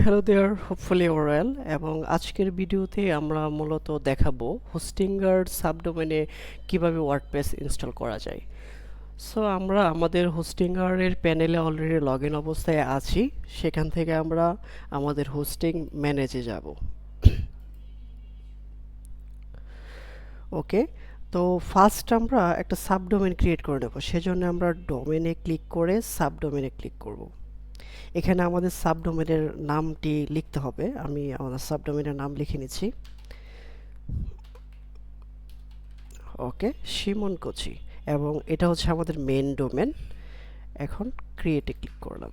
Hello দেয়ার, hopefully well. এবং আজকের ভিডিওতে আমরা মূলত দেখাবো হোস্টিঙ্গার সাবডোমেনে কিভাবে ওয়ার্ডপ্রেস ইনস্টল করা যায়। সো আমরা আমাদের হোস্টিঙ্গারের প্যানেলে অলরেডি লগ ইন অবস্থায় আছি। সেখান থেকে আমরা আমাদের হোস্টিং ম্যানেজে যাব। ওকে, তো ফার্স্ট আমরা একটা সাবডোমেন ক্রিয়েট করে নেব। সেজন্য আমরা ডোমেনে ক্লিক করে সাবডোমেনে ক্লিক করব। এখানে আমাদের সাবডোমেনের নামটি লিখতে হবে। আমি আমাদের সাবডোমেনের নাম লিখে নিচ্ছি। ওকে, শিমন কোচি, এবং এটা হচ্ছে আমাদের মেন ডোমেন। এখন ক্রিয়েটে ক্লিক করলাম।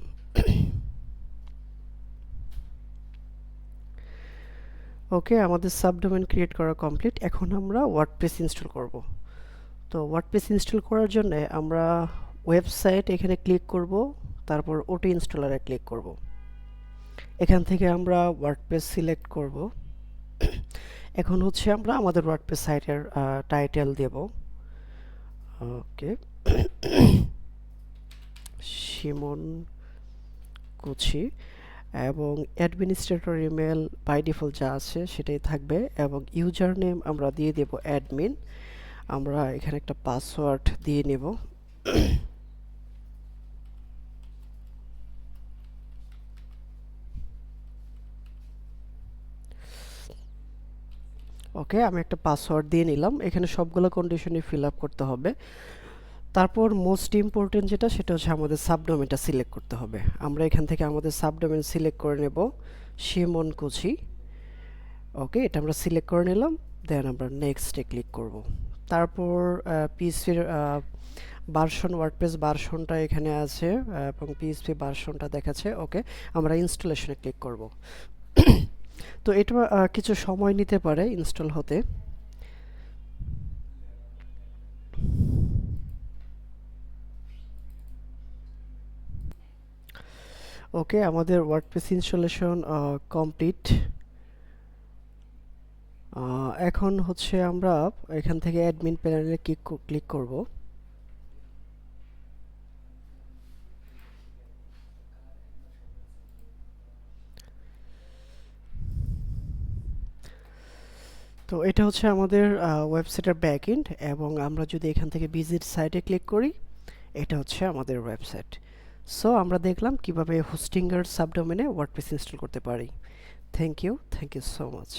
ওকে, আমাদের সাবডোমেন ক্রিয়েট করা কমপ্লিট। এখন আমরা ওয়ার্ডপ্রেস ইনস্টল করব। তো ওয়ার্ডপ্রেস ইনস্টল করার জন্য আমরা ওয়েবসাইট এখানে ক্লিক করব, তারপর ওটি ইনস্টলারে ক্লিক করব। এখান থেকে আমরা ওয়ার্ডপ্রেস সিলেক্ট করব। এখন হচ্ছে আমরা আমাদের ওয়ার্ডপ্রেস সাইটের টাইটেল দেব। ওকে, শিমন কুচি, এবং অ্যাডমিনিস্ট্রেটর ইমেল বাই ডিফল্ট যা আছে সেটাই থাকবে, এবং ইউজার নেম আমরা দিয়ে দেব অ্যাডমিন। আমরা এখানে একটা পাসওয়ার্ড দিয়ে নেব। ওকে, আমি একটা পাসওয়ার্ড দিয়ে নিলাম। এখানে সবগুলো কন্ডিশনই ফিল আপ করতে হবে। তারপর মোস্ট ইম্পর্টেন্ট যেটা, সেটা হচ্ছে আমাদের সাবডোমেনটা সিলেক্ট করতে হবে। আমরা এখান থেকে আমাদের সাবডোমেন সিলেক্ট করে নেব, শিমন কুচি। ওকে, এটা আমরা সিলেক্ট করে নিলাম। দেন আমরা নেক্সটে ক্লিক করব। তারপর পিএইচপির ভার্সন, ওয়ার্ডপ্রেস ভার্সনটা এখানে আছে, এবং পিএইচপি ভার্সনটা দেখাচ্ছে। ওকে, আমরা ইনস্টলেশনে ক্লিক করব। তো এটা কিছু সময় নিতে পারে ইনস্টল হতে। ওকে, আমাদের ওয়ার্ডপ্রেস ইনস্টলেশন কমপ্লিট। এখন হচ্ছে আমরা এখান থেকে অ্যাডমিন প্যানেলে ক্লিক করব। তো এটা হচ্ছে আমাদের ওয়েবসাইটের ব্যাকএন্ড, এবং আমরা যদি এখান থেকে ভিজিট সাইটে ক্লিক করি, এটা হচ্ছে আমাদের ওয়েবসাইট। সো আমরা দেখলাম কিভাবে হোস্টিঙ্গার সাবডোমেনে ওয়ার্ডপ্রেস ইনস্টল করতে পারি। Thank you so much.